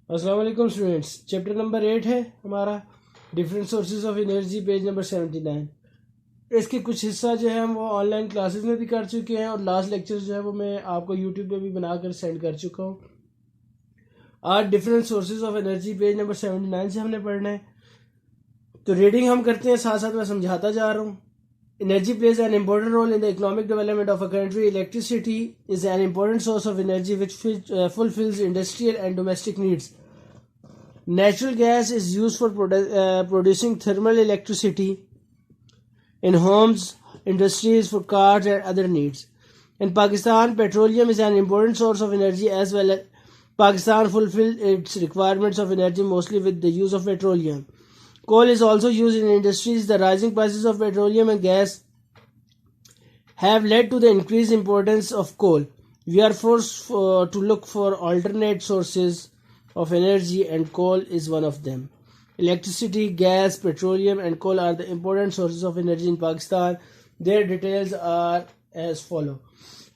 अस्सलाम वालेकुम students. Chapter number 8 है हमारा different sources of energy, page number 79। इसके कुछ हिस्सा जो है हम वो ऑनलाइन क्लासेस में भी कर चुके हैं और लास्ट लेक्चर जो है वो मैं आपको यूट्यूब पे भी बनाकर सेंड कर चुका हूँ। आज different sources of energy page number 79 से हमने पढ़ना है। तो रीडिंग हम करते हैं, साथ साथ मैं समझाता जा रहा हूँ। Energy plays an important role in the economic development of a country. Electricity is an important source of energy which fulfills industrial and domestic needs. Natural gas is used for producing thermal electricity in homes, industries, for cars, and other needs. In Pakistan, petroleum is an important source of energy as well. Pakistan fulfills its requirements of energy mostly with the use of petroleum. Coal is also used in industries. The rising prices of petroleum and gas have led to the increased importance of coal. We are forced to look for alternate sources of energy, and coal is one of them. Electricity, gas, petroleum, and coal are the important sources of energy in Pakistan. Their details are as follow.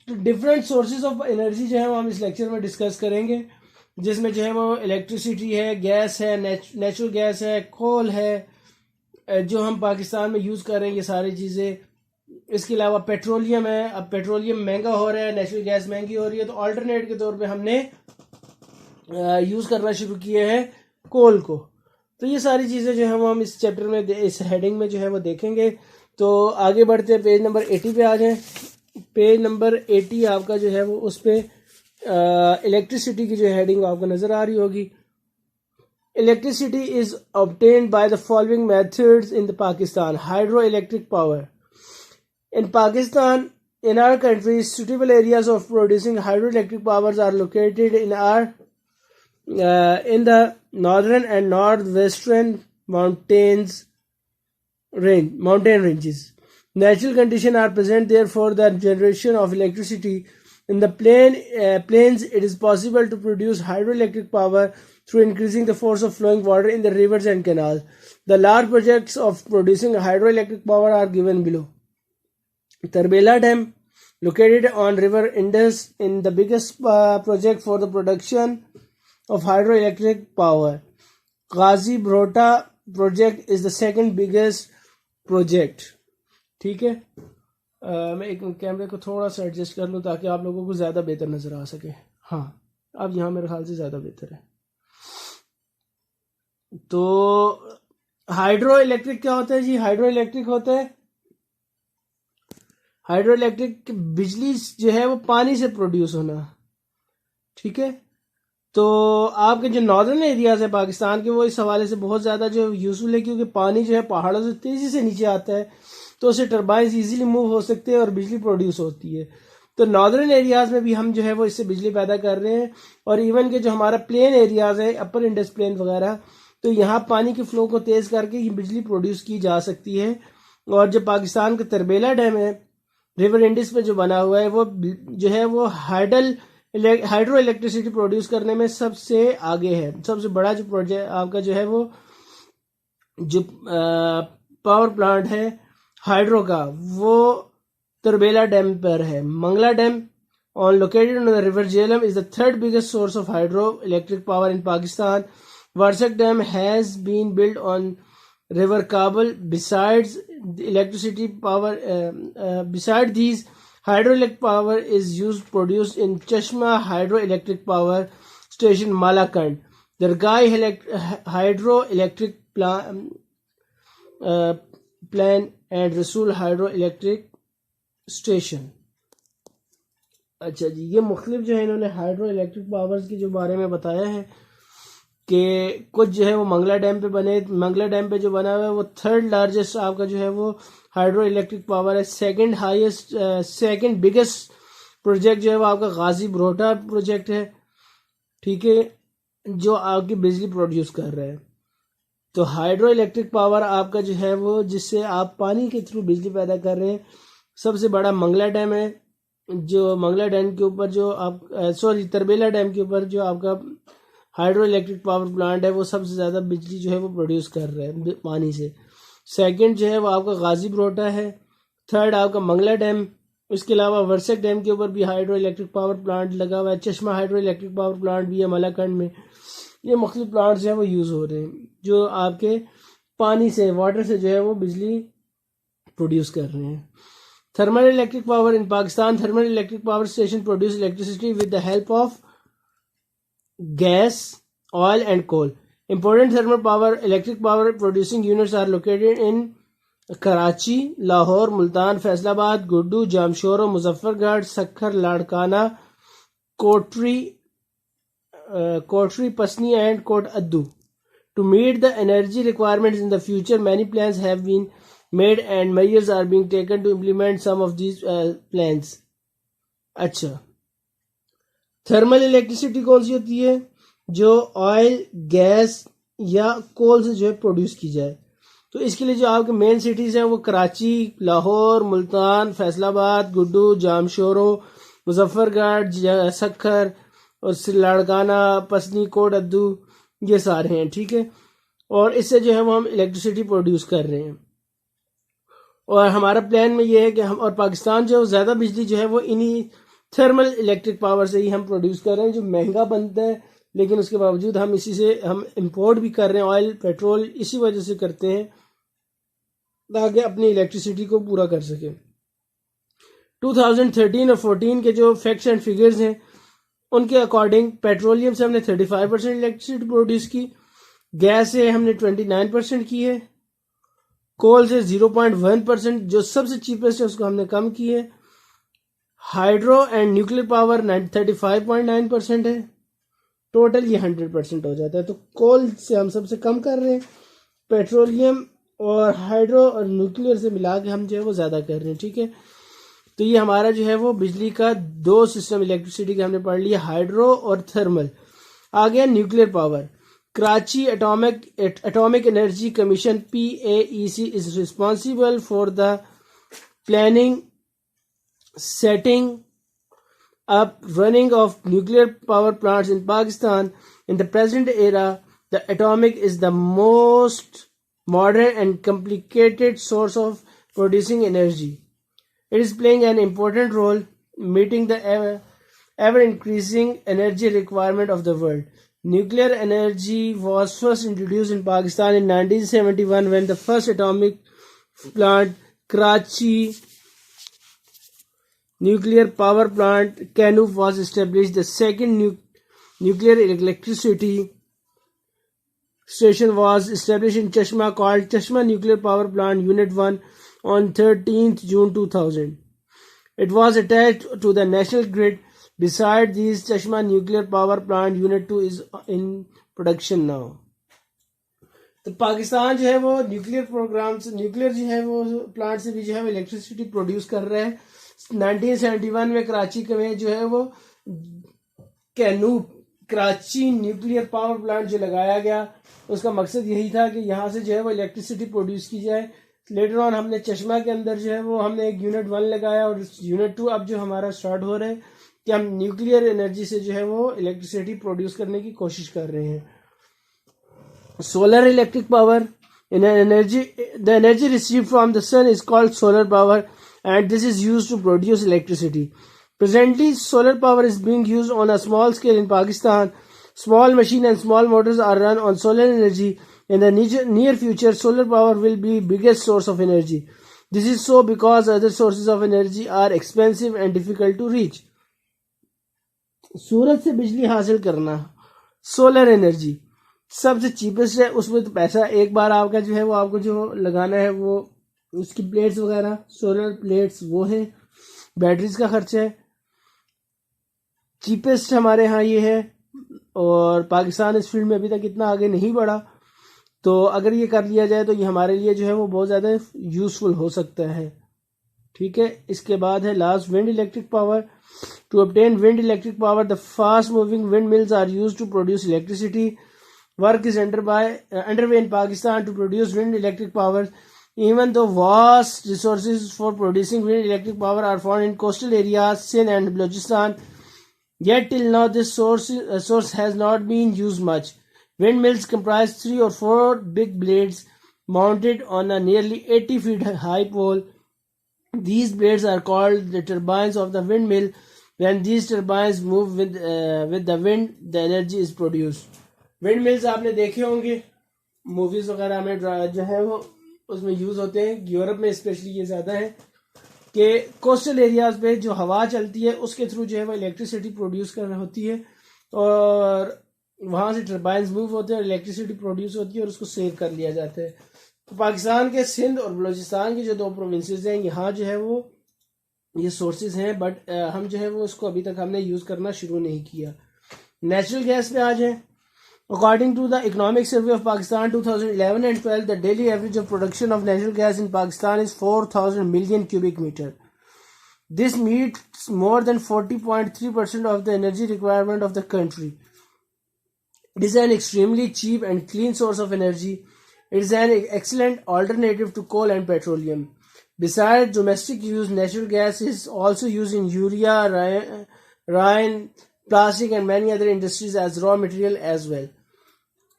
तो different sources of energy जो है वो हम इस lecture में discuss करेंगे, जिसमें जो है वो इलेक्ट्रिसिटी है, गैस है, नेचुरल गैस है, कोल है जो हम पाकिस्तान में यूज़ कर रहे हैं ये सारी चीज़ें। इसके अलावा पेट्रोलियम है। अब पेट्रोलियम महंगा हो रहा है, नेचुरल गैस महंगी हो रही है, तो अल्टरनेट के तौर पे हमने यूज़ करना शुरू किए हैं कोल को। तो ये सारी चीज़ें जो है वो हम इस चैप्टर में इस हेडिंग में जो है वो देखेंगे। तो आगे बढ़ते हैं, पेज नंबर 80 पे आ जाएं। पेज नंबर 80 आपका जो है वो उस पर इलेक्ट्रिसिटी की जो हेडिंग आपको नज़र आ रही होगी। Electricity is obtained by the following methods in the Pakistan. Hydro electric power in Pakistan, in our country, suitable areas of producing hydroelectric powers are located in the northern and northwestern mountain ranges. Natural conditions are present there for the generation of electricity. In the plains, it is possible to produce hydroelectric power through increasing the force of flowing water in the rivers and canals. The large projects of producing hydroelectric power are given below. Tarbela Dam, located on River Indus, in the biggest project for the production of hydroelectric power. Ghazi Bhota project is the second biggest project. ठीक है, मैं एक कैमरे को थोड़ा सा adjust कर लूँ ताकि आप लोगों को ज़्यादा बेहतर नज़र आ सके। हाँ, अब यहाँ मेरे ख्याल से ज़्यादा बेहतर है। तो हाइड्रो इलेक्ट्रिक क्या होता है जी? हाइड्रो इलेक्ट्रिक होता है, हाइड्रो इलेक्ट्रिक बिजली जो है वो पानी से प्रोड्यूस होना। ठीक है, तो आपके जो नॉर्दर्न एरियाज है पाकिस्तान के वो इस हवाले से बहुत ज़्यादा जो यूजफुल है, क्योंकि पानी जो है पहाड़ों से तेज़ी से नीचे आता है, तो उससे टर्बाइंस इजीली मूव हो सकते हैं और बिजली प्रोड्यूस होती है। तो नॉर्दर्न एरियाज में भी हम जो है वो इससे बिजली पैदा कर रहे हैं। और इवन के जो हमारा प्लेन एरियाज है, अपर इंडस प्लेन वगैरह, तो यहाँ पानी के फ्लो को तेज़ करके ही बिजली प्रोड्यूस की जा सकती है। और जो पाकिस्तान का तरबेला डैम है रिवर इंडिस पे जो बना हुआ है, वो जो है वो हाइड्रो इलेक्ट्रिसिटी प्रोड्यूस करने में सबसे आगे है। सबसे बड़ा जो प्रोजेक्ट आपका जो है वो जो पावर प्लांट है हाइड्रो का, वो तरबेला डैम पर है। Mangla dam on located on the river Jhelum is the third biggest source of hydroelectric power in Pakistan. Varsak Dam has been built on river Kabul. Besides the electricity power, beside these, hydroelectric power is produced in Chashma hydroelectric power station, Malakand, Dargai hydroelectric plant and Rasool hydroelectric station. अच्छा जी, ये मुख्तलिफ जो है इन्होंने hydro electric powers के जो बारे में बताया है कि कुछ जो है वो मंगला डैम पे बने। मंगला डैम पे जो बना हुआ है वो थर्ड लार्जेस्ट आपका जो है वो हाइड्रो इलेक्ट्रिक पावर है। सेकंड बिगेस्ट प्रोजेक्ट जो है वो आपका गाजी ब्रोटा प्रोजेक्ट है। ठीक है, जो आपकी बिजली प्रोड्यूस कर रहा है। तो हाइड्रो इलेक्ट्रिक पावर आपका जो है वो जिससे आप पानी के थ्रू बिजली पैदा कर रहे हैं, सबसे बड़ा मंगला डैम है। जो मंगला डैम के ऊपर जो आप तरबेला डैम के ऊपर जो आपका हाइड्रो इलेक्ट्रिक पावर प्लांट है वो सबसे ज़्यादा बिजली जो है वो प्रोड्यूस कर रहा है पानी से। सेकंड जो है वो आपका गाजी ब्रोटा है। थर्ड आपका मंगला डैम। इसके अलावा वर्सक डैम के ऊपर भी हाइड्रो इलेक्ट्रिक पावर प्लांट लगा हुआ है। चश्मा हाइड्रो इलेक्ट्रिक पावर प्लांट भी है मलाकंड में। ये मुख्तलिफ प्लांट जो है वो यूज़ हो रहे हैं जो आपके पानी से, वाटर से जो है वो बिजली प्रोड्यूस कर रहे हैं. Thermal electric power in Pakistan. Thermal electric power station produce electricity with the help of gas, oil and coal. Important thermal power, electric power producing units are located in Karachi, Lahore, Multan, Faisalabad, Guddu, Jamshoro, Muzaffargarh, Sakkar, Ladkana, Kotri, Pasni and Kot Addu. To meet the energy requirements in the future, many plans have been made and measures are being taken to implement some of these plans. अच्छा, thermal electricity कौन सी होती है? जो oil, gas या कोल से जो है produce की जाए. तो इसके लिए जो आपके मेन सिटीज़ हैं वो कराची, लाहौर, मुल्तान, फैसलाबाद, गुड्डू, जामशोरो, मुजफ्फरगढ़, सखर और लाड़काना, पसनी, कोट अद्दू, ये सारे हैं. ठीक है, और इससे जो है वो हम इलेक्ट्रिसिटी प्रोड्यूस कर रहे हैं. और हमारा प्लान में ये है कि हम, और पाकिस्तान जो है ज़्यादा बिजली जो है वो इन्हीं थर्मल इलेक्ट्रिक पावर से ही हम प्रोड्यूस कर रहे हैं, जो महंगा बनता है, लेकिन उसके बावजूद हम इसी से हम इंपोर्ट भी कर रहे हैं. ऑयल, पेट्रोल इसी वजह से करते हैं ताकि अपनी इलेक्ट्रिसिटी को पूरा कर सकें. 2013 और 14 के जो फैक्ट्स एंड फिगर्स हैं उनके अकॉर्डिंग पेट्रोलियम से हमने 35% इलेक्ट्रिसिटी प्रोड्यूस की, गैस से हमने 29% की है, कोल से 0.1% जो सबसे चीपेस्ट है उसको हमने कम की है, हाइड्रो एंड न्यूक्लियर पावर 35.9% है. टोटल ये 100% हो जाता है. तो कोल से हम सबसे कम कर रहे हैं, पेट्रोलियम और हाइड्रो और न्यूक्लियर से मिला के हम जो है वो ज़्यादा कर रहे हैं. ठीक है, तो ये हमारा जो है वो बिजली का दो सिस्टम इलेक्ट्रिसिटी के हमने पढ़ लिया, हाइड्रो और थर्मल. आ गया nuclear power. Karachi atomic energy commission PAEC is responsible for the planning, setting up, running of nuclear power plants in Pakistan. In the present era, the atomic is the most modern and complicated source of producing energy. It is playing an important role meeting the ever increasing energy requirement of the world. Nuclear energy was first introduced in Pakistan in 1971 when the first atomic plant, Karachi Nuclear Power Plant KNUP, was established. The second nuclear electricity station was established in Chashma called Chashma Nuclear Power Plant Unit 1 on 13th June 2000. It was attached to the national grid. Besides these, Chashma Nuclear Power Plant Unit 2 is in production now. तो पाकिस्तान जो है वो nuclear programme से, nuclear जो है वो plant से भी जो है वो इलेक्ट्रिसिटी प्रोड्यूस कर रहा है. 1971 में कराची में जो है वो KNUP, Karachi nuclear power plant जो लगाया गया, उसका मकसद यही था कि यहाँ से जो है वो इलेक्ट्रिसिटी प्रोड्यूस की जाए. लेटर ऑन हमने चश्मा के अंदर जो है वो हमने एक यूनिट 1 लगाया और यूनिट 2 अब जो हमारा स्टार्ट हो रहा है कि हम न्यूक्लियर एनर्जी से जो है वो इलेक्ट्रिसिटी प्रोड्यूस करने की कोशिश कर रहे हैं. Solar electric power, the energy received from the sun is called solar power, and this is used to produce electricity. Presently, solar power is being used on a small scale in Pakistan. Small machines and small motors are run on solar energy. In the near future, solar power will be biggest source of energy. This is so because other sources of energy are expensive and difficult to reach. सूरज से बिजली हासिल करना, solar energy सबसे cheapest है. उसमें तो पैसा एक बार आपका जो है वो आपको जो लगाना है वो उसकी प्लेट्स वगैरह, सोलर प्लेट्स वो है, बैटरीज का खर्चा है. चीपेस्ट हमारे यहाँ ये है और पाकिस्तान इस फील्ड में अभी तक इतना आगे नहीं बढ़ा. तो अगर ये कर लिया जाए तो ये हमारे लिए जो है वो बहुत ज़्यादा यूज़फुल हो सकता है. ठीक है, इसके बाद है last, wind electric power. To obtain wind electric power, the fast moving wind mills are used to produce electricity. Work is underway in Pakistan to produce wind electric power. Even though vast resources for producing wind electric power are found in coastal areas, Sindh and Balochistan, yet till now this source has not been used much. Windmills comprise 3 or 4 big blades mounted on a nearly 80 feet high pole. These blades are called the turbines of the windmill. When these turbines move with the wind, the energy is produced. Wind mills आपने देखे होंगे movies वगैरह में, जो है वो उसमें use होते हैं। यूरोप में स्पेशली ये ज्यादा है कि कोस्टल एरियाज पे जो हवा चलती है उसके थ्रू जो है वो इलेक्ट्रिसिटी प्रोड्यूस कर होती है, और वहां से टर्बाइंस मूव होते हैं और इलेक्ट्रिसिटी प्रोड्यूस होती है और उसको सेव कर लिया जाता है। तो पाकिस्तान के सिंध और बलूचिस्तान की जो दो प्रोविंसेस हैं, यहाँ जो है वो ये सोर्सेज हैं, बट हम जो है वो उसको अभी तक हमने यूज करना शुरू नहीं किया। नेचुरल गैस पे आ जाए। According to the Economic Survey of Pakistan 2011 and 12, the daily average of production of natural gas in Pakistan is 4,000 million cubic meter. This meets more than 40.3% of the energy requirement of the country. It is an extremely cheap and clean source of energy. It is an excellent alternative to coal and petroleum. Besides domestic use, natural gas is also used in urea, rain, plastic and many other industries as raw material as well.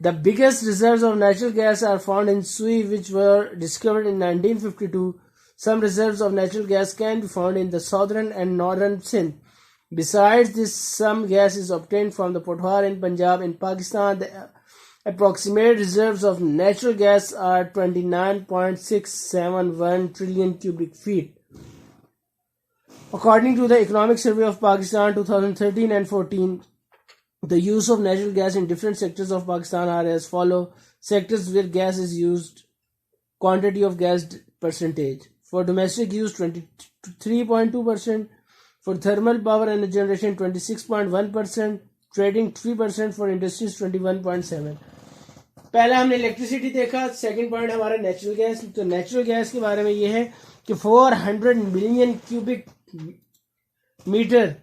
The biggest reserves of natural gas are found in Sui, which were discovered in 1952. Some reserves of natural gas can be found in the southern and northern Sindh. Besides this, some gas is obtained from the Pothwar in Punjab. In Pakistan, the approximate reserves of natural gas are 29.671 trillion cubic feet. According to the Economic Survey of Pakistan 2013 and 14, the use of natural gas in different sectors of Pakistan are as follow. Sectors where gas is used, quantity of gas percentage. For domestic use 23.2%, for thermal power and generation 26.1%, trading 3%, for industries 21.7%. पहला हमने electricity देखा, second point हमारा natural gas. तो natural gas के बारे में ये है कि 400 मिलियन क्यूबिक मीटर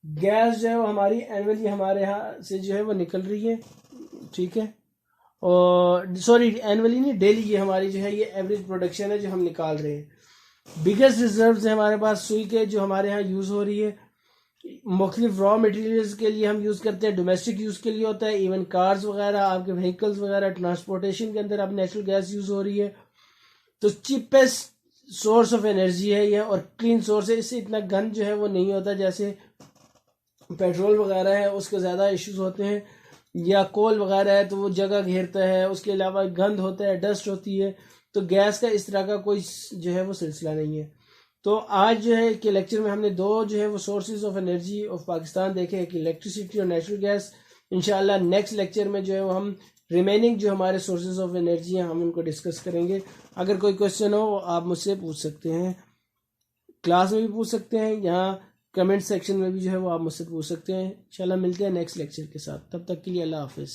गैस जो है वो हमारी एनुअली हमारे यहाँ से जो है वो निकल रही है, ठीक है। और सॉरी, एनुअली नहीं, डेली ये हमारी जो है ये एवरेज प्रोडक्शन है जो हम निकाल रहे हैं। बिगेस्ट रिजर्व्स है हमारे पास सुई के, जो हमारे यहाँ यूज़ हो रही है। मुख्तलिफ रॉ मटेरियल्स के लिए हम यूज़ करते हैं, डोमेस्टिक यूज़ के लिए होता है, इवन कार्स वगैरह, आपके व्हीकल्स वगैरह, ट्रांसपोर्टेशन के अंदर अब नेचुरल गैस यूज़ हो रही है। तो चीपेस्ट सोर्स ऑफ एनर्जी है ये, और क्लीन सोर्स है। इससे इतना गंद जो है वो नहीं होता जैसे पेट्रोल वगैरह है, उसके ज़्यादा इश्यूज होते हैं, या कोल वगैरह है तो वो जगह घेरता है, उसके अलावा गंद होता है, डस्ट होती है। तो गैस का इस तरह का कोई जो है वो सिलसिला नहीं है। तो आज जो है कि लेक्चर में हमने दो जो है वो sources of energy of Pakistan देखे, कि इलेक्ट्रिसिटी और नेचुरल गैस। इंशाल्लाह नेक्स्ट लेक्चर में जो है वो हम रिमेनिंग जो हमारे सोर्सेज ऑफ एनर्जी हैं हम उनको डिस्कस करेंगे। अगर कोई क्वेश्चन हो आप मुझसे पूछ सकते हैं, क्लास में भी पूछ सकते हैं, यहाँ कमेंट सेक्शन में भी जो है वो आप मुझसे पूछ सकते हैं। इंशाल्लाह मिलते हैं नेक्स्ट लेक्चर के साथ, तब तक के लिए अल्लाह हाफिज़।